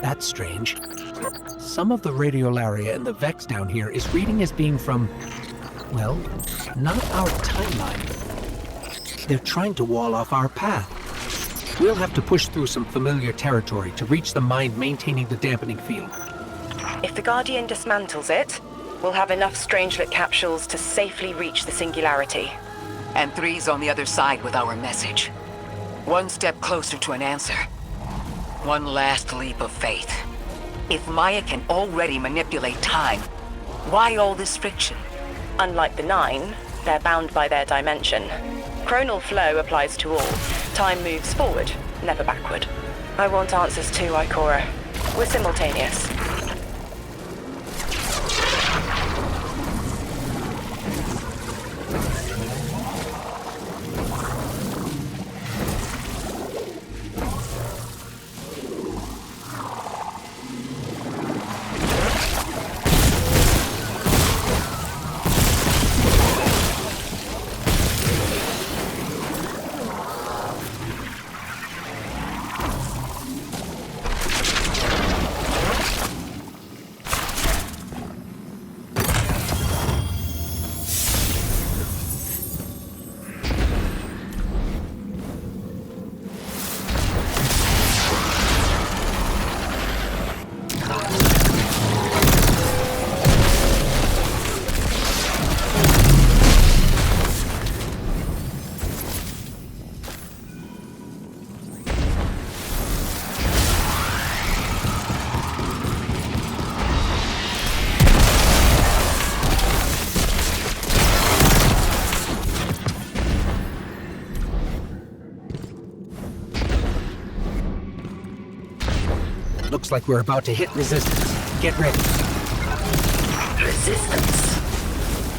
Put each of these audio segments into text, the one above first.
That's strange. Some of the radiolaria in the Vex down here is reading as being from, well, not our timeline. They're trying to wall off our path. We'll have to push through some familiar territory to reach the mind maintaining the dampening field. If the Guardian dismantles it, we'll have enough Strangelet capsules to safely reach the Singularity. And 3's on the other side with our message. One step closer to an answer. One last leap of faith. If Maya can already manipulate time, why all this friction? Unlike the 9, they're bound by their dimension. Chronal flow applies to all. Time moves forward, never backward. I want answers too, Ikora. We're simultaneous. Looks like we're about to hit resistance. Get ready. Resistance.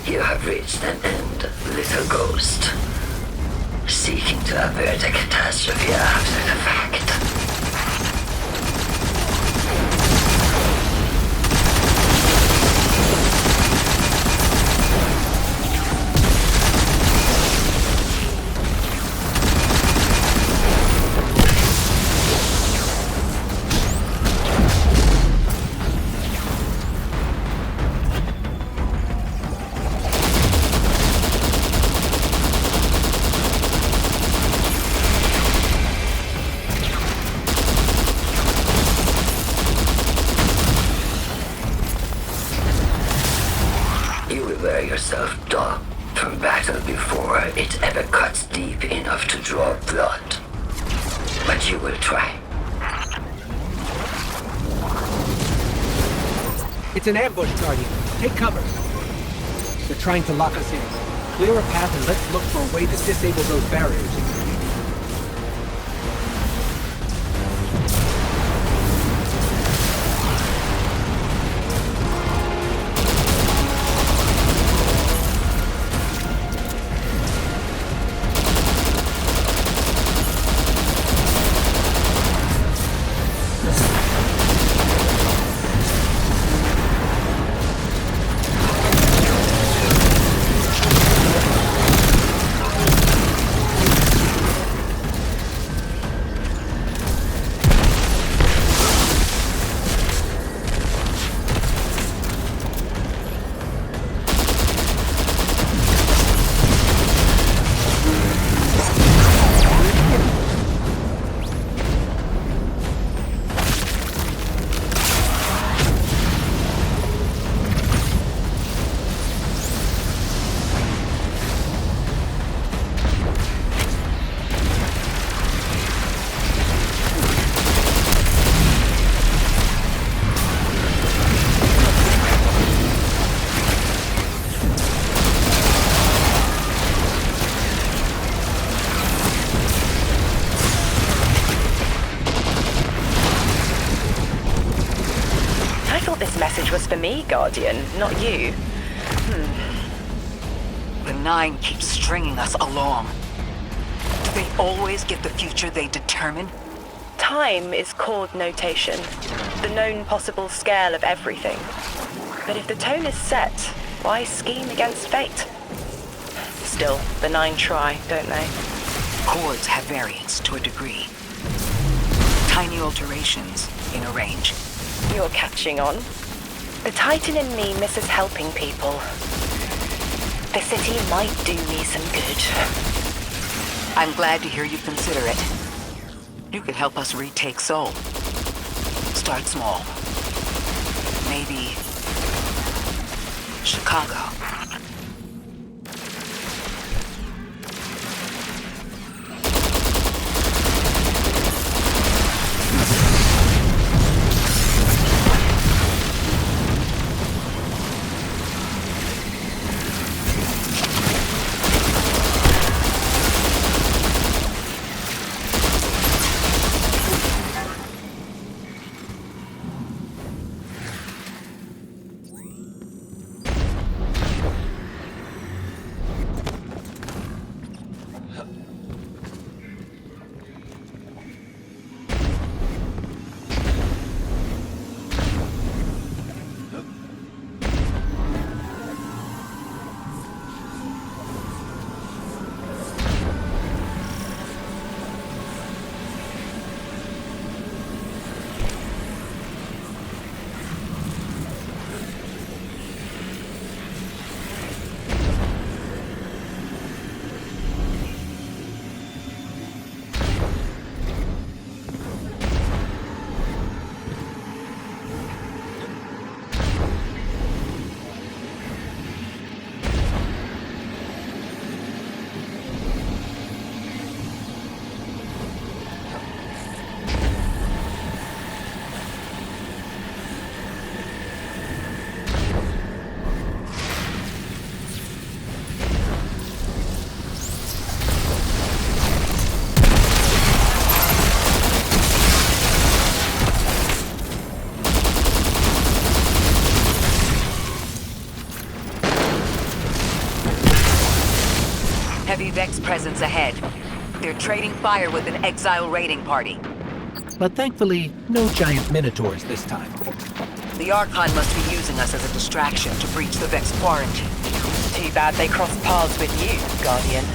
You have reached an end, little ghost. Seeking to avert a catastrophe after the fact. Yourself dog from battle before it ever cuts deep enough to draw blood. But you will try. It's an ambush, Guardian. Take cover. They're trying to lock us in. Clear a path and let's look for a way to disable those barriers. Was for me, Guardian, not you. The 9 keeps stringing us along. Do they always get the future they determine? Time is chord notation, the known possible scale of everything. But if the tone is set, why scheme against fate? Still, the 9 try, don't they? Chords have variance to a degree. Tiny alterations, in a range. You're catching on. The Titan in me misses helping people. The city might do me some good. I'm glad to hear you consider it. You could help us retake Seoul. Start small. Maybe Chicago. Heavy Vex presence ahead. They're trading fire with an exile raiding party. But thankfully, no giant minotaurs this time. The Archon must be using us as a distraction to breach the Vex quarantine. Too bad they crossed paths with you, Guardian.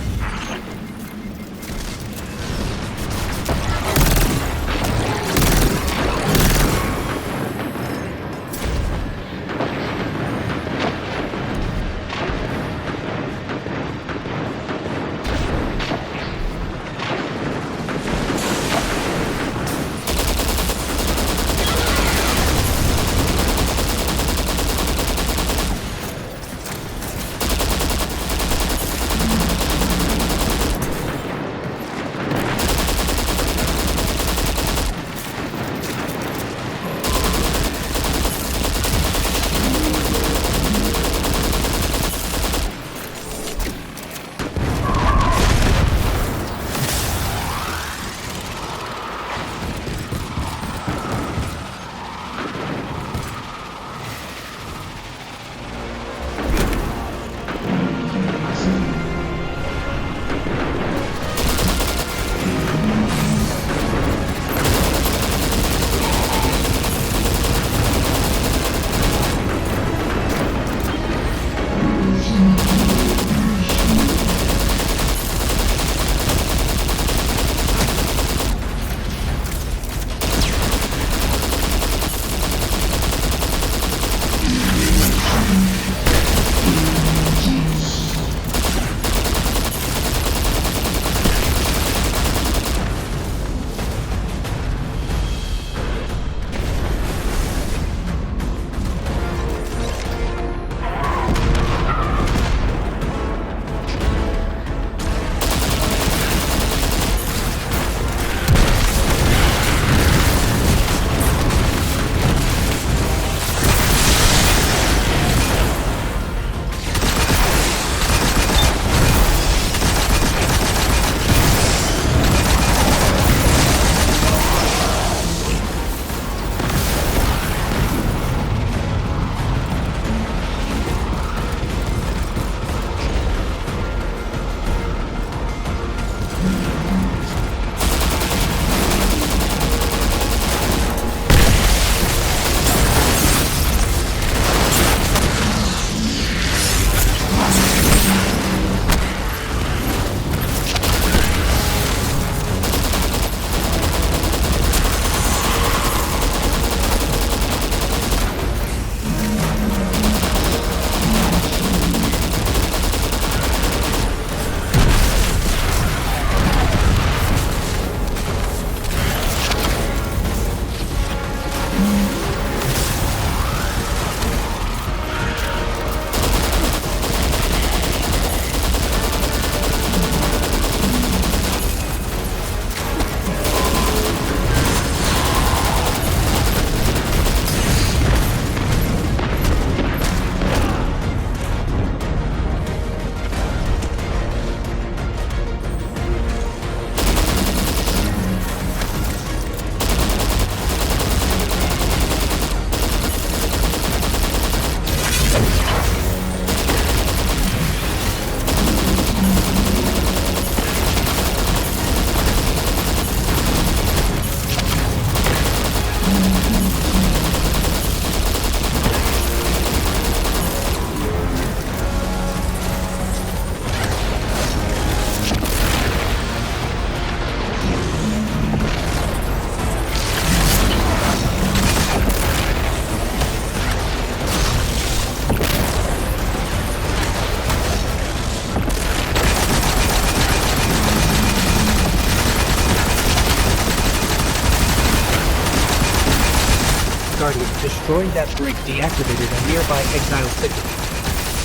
Destroying that brig deactivated a nearby exile signal.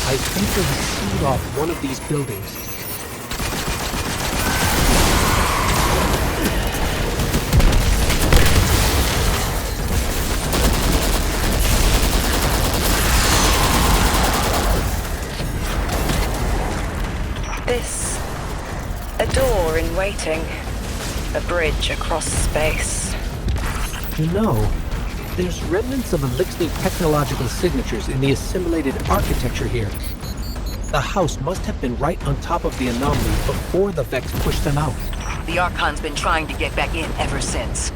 I think they keyed off one of these buildings. This... a door in waiting. A bridge across space. You know, there's remnants of Elixir technological signatures in the assimilated architecture here. The house must have been right on top of the anomaly before the Vex pushed them out. The Archon's been trying to get back in ever since.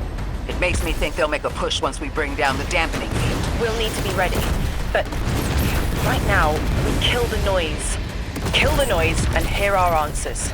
It makes me think they'll make a push once we bring down the dampening field. We'll need to be ready. But right now, we kill the noise. Kill the noise and hear our answers.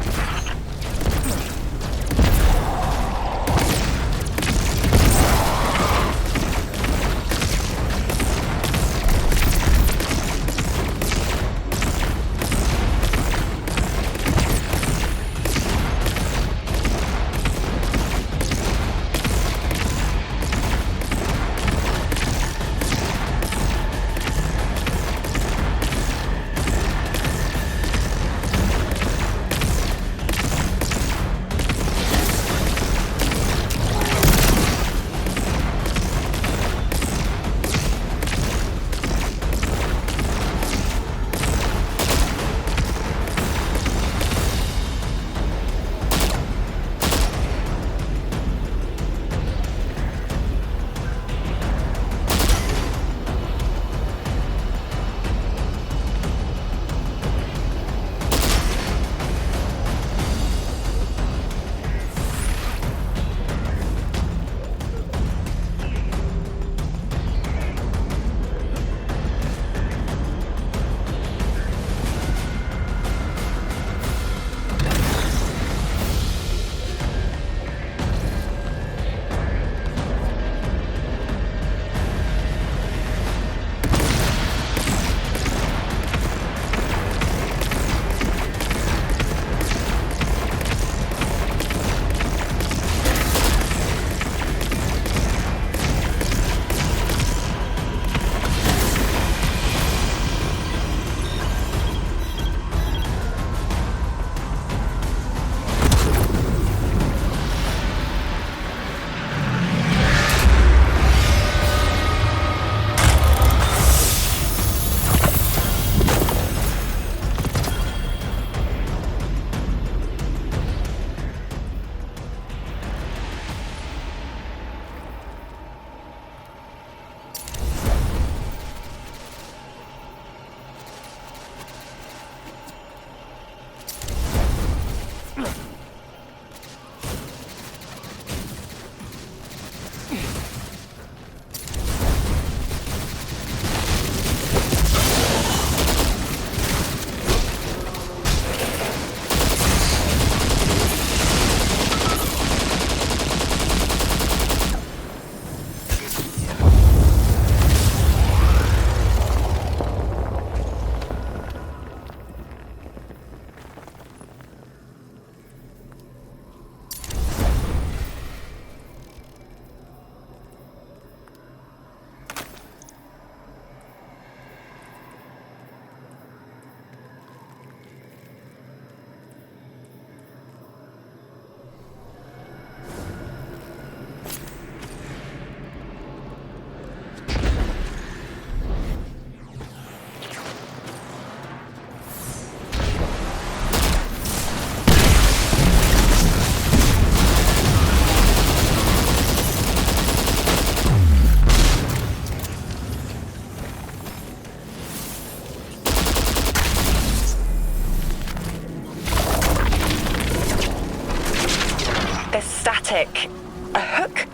A hook?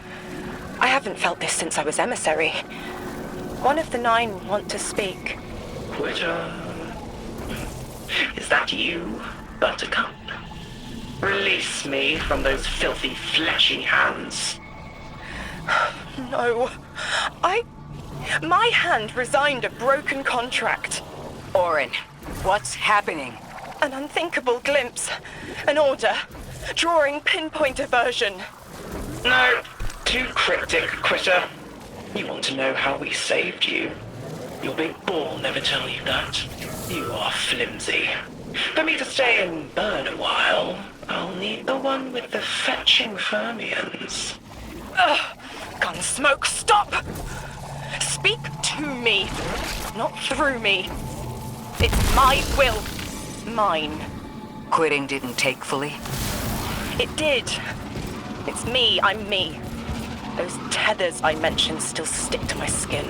I haven't felt this since I was emissary. One of the 9 want to speak. Quitter. Is that you, Buttercup? Release me from those filthy, fleshy hands. No. My hand resigned a broken contract. Orin, what's happening? An unthinkable glimpse. An order. Drawing pinpoint aversion. No, too cryptic, Quitter. You want to know how we saved you? Your big ball never tell you that. You are flimsy. For me to stay and burn a while, I'll need the one with the fetching fermions. Ugh! Gunsmoke, stop! Speak to me, not through me. It's my will. Mine. Quitting didn't take fully? It did. It's me, I'm me. Those tethers I mentioned still stick to my skin.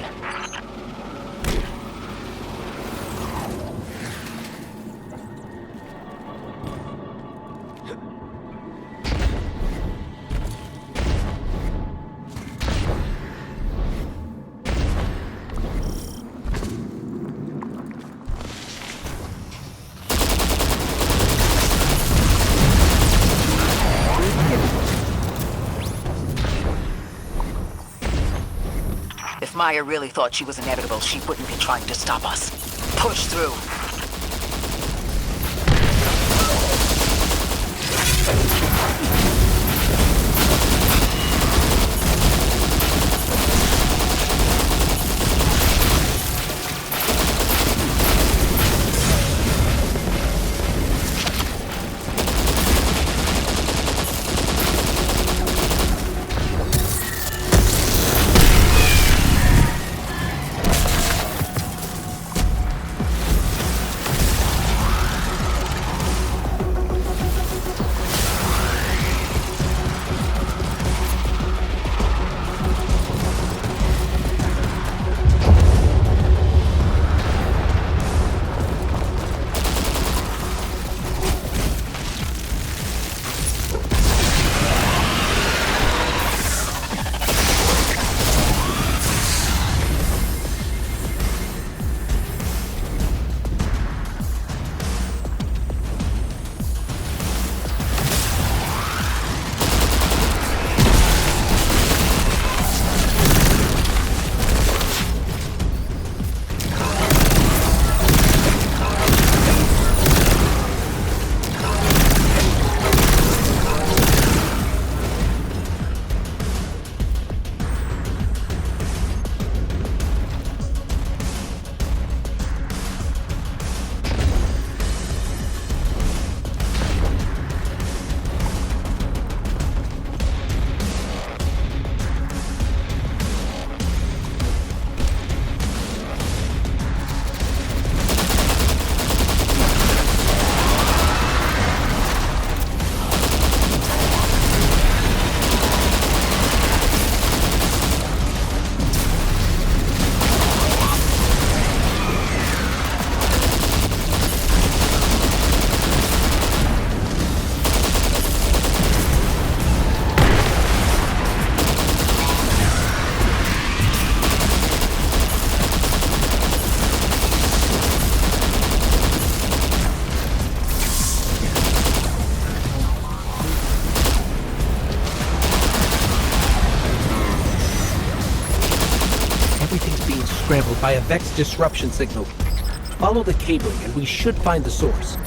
If Maya really thought she was inevitable, she wouldn't be trying to stop us. Push through. Scrambled by a Vex disruption signal. Follow the cabling and we should find the source.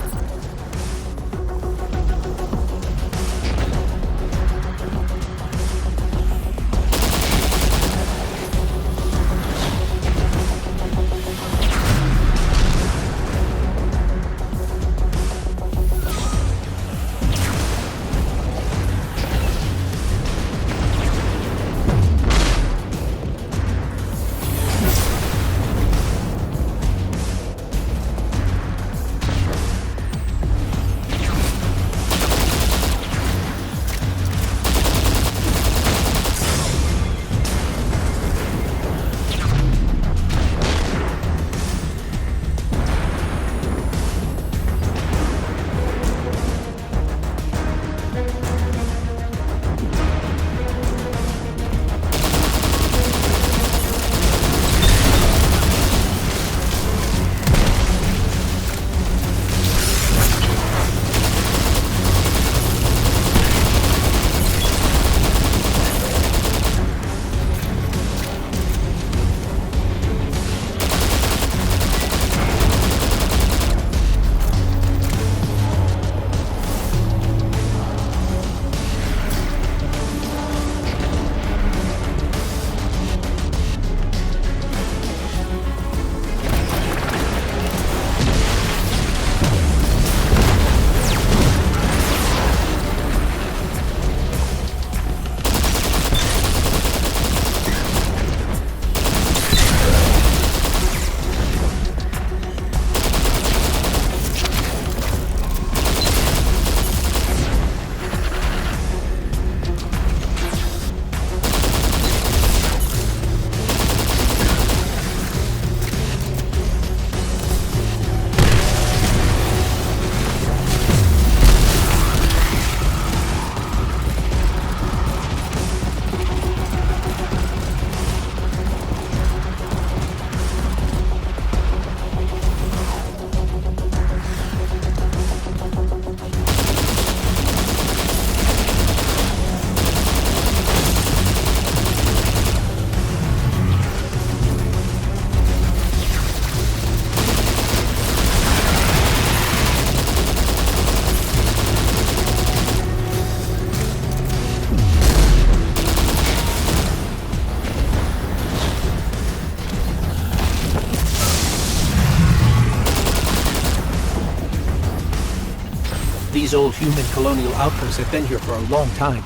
These old human colonial outposts have been here for a long time.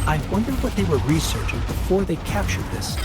I wonder what they were researching before they captured this.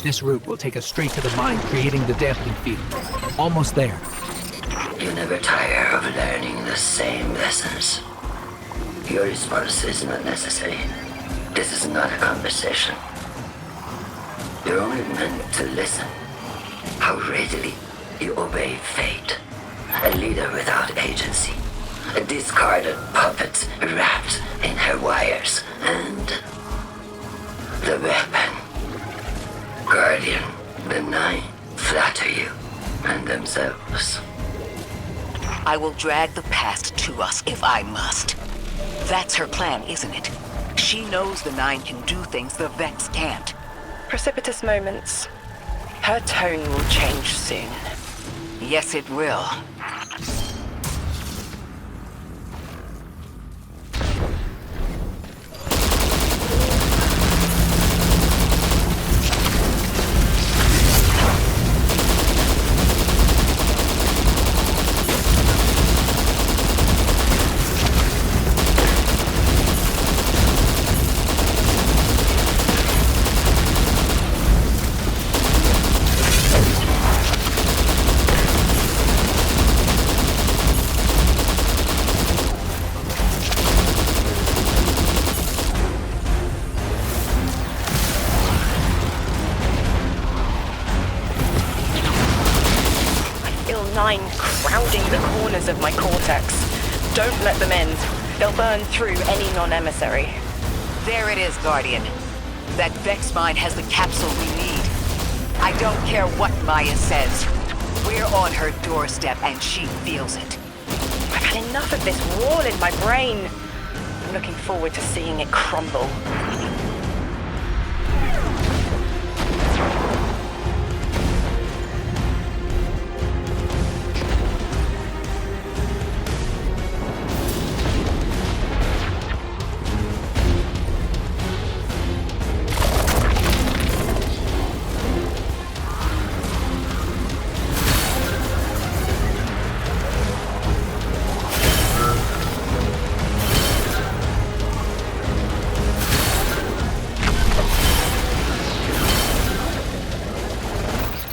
This route will take us straight to the mine, creating the dampening field. Almost there. You never tire of learning the same lessons. Your response is not necessary. This is not a conversation. You're only meant to listen. How readily you obey fate. A leader without agency. A discarded puppet wrapped in her wires. And the weapon. Guardian, the Nine flatter you and themselves. I will drag the past to us if I must. That's her plan, isn't it? She knows the Nine can do things the Vex can't. Precipitous moments. Her tone will change soon. Yes, it will. Nine crowding the corners of my cortex. Don't let them in. They'll burn through any non-emissary. There it is, Guardian. That Vex mine has the capsule we need. I don't care what Maya says. We're on her doorstep and she feels it. I've had enough of this wall in my brain. I'm looking forward to seeing it crumble.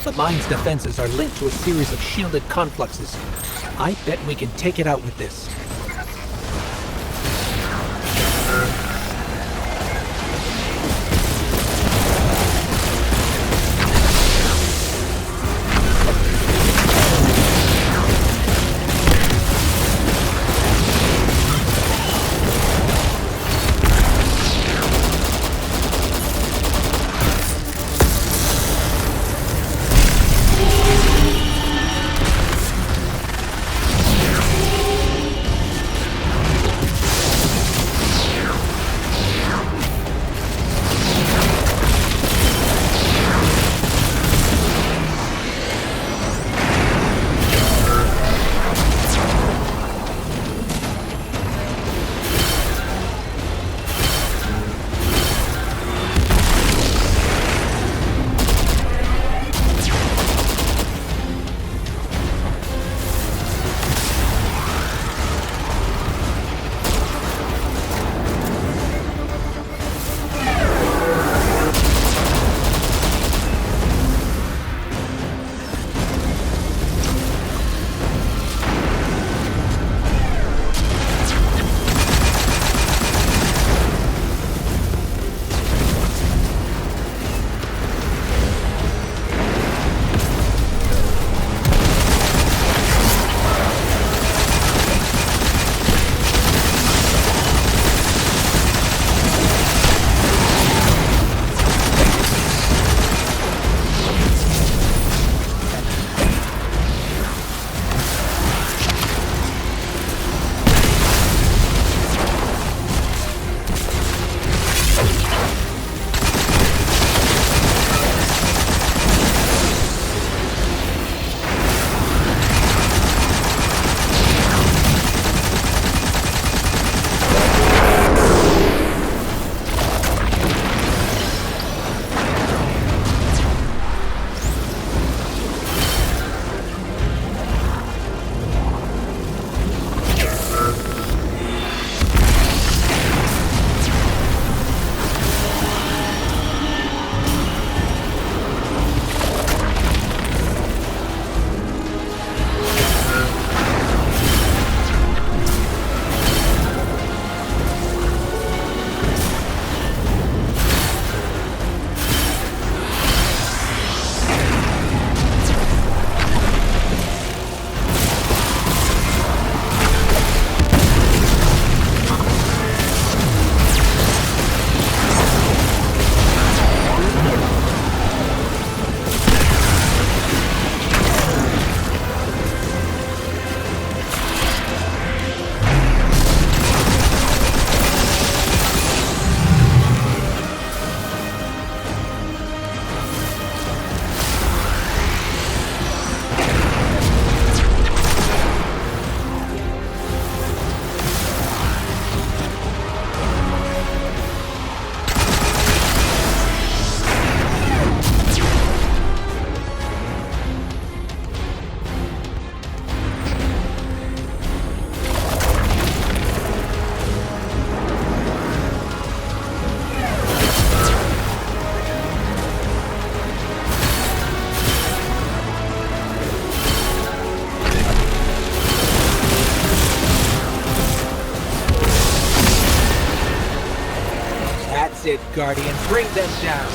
The mine's defenses are linked to a series of shielded confluxes. I bet we can take it out with this. Guardian. Bring them down.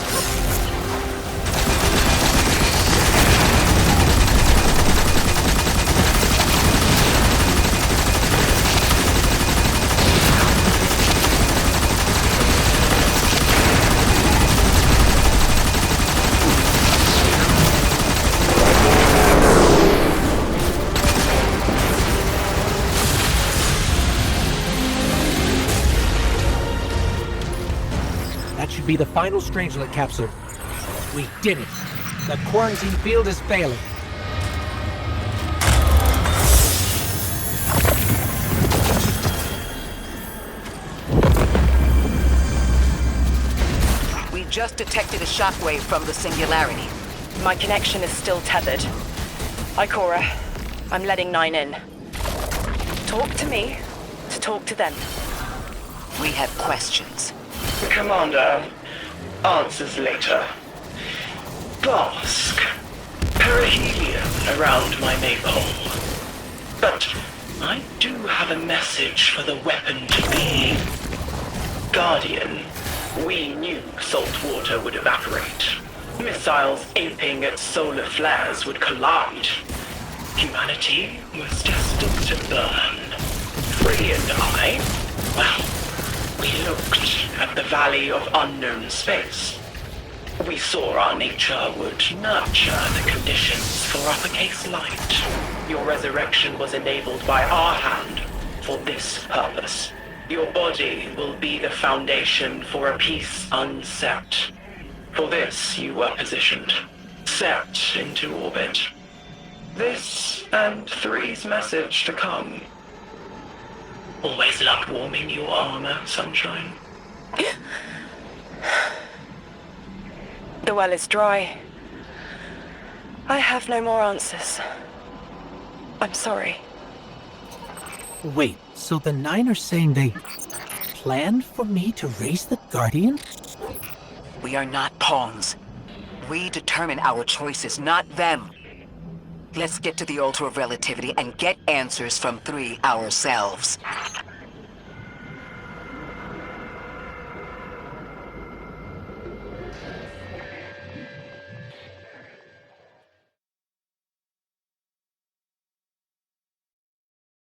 That should be the final Strangelet capsule. We did it. The quarantine field is failing. We just detected a shockwave from the singularity. My connection is still tethered. Ikora, I'm letting 9 in. Talk to me to talk to them. We have questions. Commander, answers later. Bask. Perihelion around my maypole. But I do have a message for the weapon to be. Guardian, we knew salt water would evaporate. Missiles aping at solar flares would collide. Humanity was destined to burn. Free and I, well, we looked at the Valley of Unknown Space. We saw our nature would nurture the conditions for uppercase light. Your resurrection was enabled by our hand for this purpose. Your body will be the foundation for a peace unset. For this you were positioned, set into orbit. This and 3's message to come. Always loved warming your armor, Sunshine. The well is dry. I have no more answers. I'm sorry. Wait, so the 9 are saying they planned for me to raise the Guardian? We are not pawns. We determine our choices, not them. Let's get to the Altar of Relativity and get answers from 3 ourselves.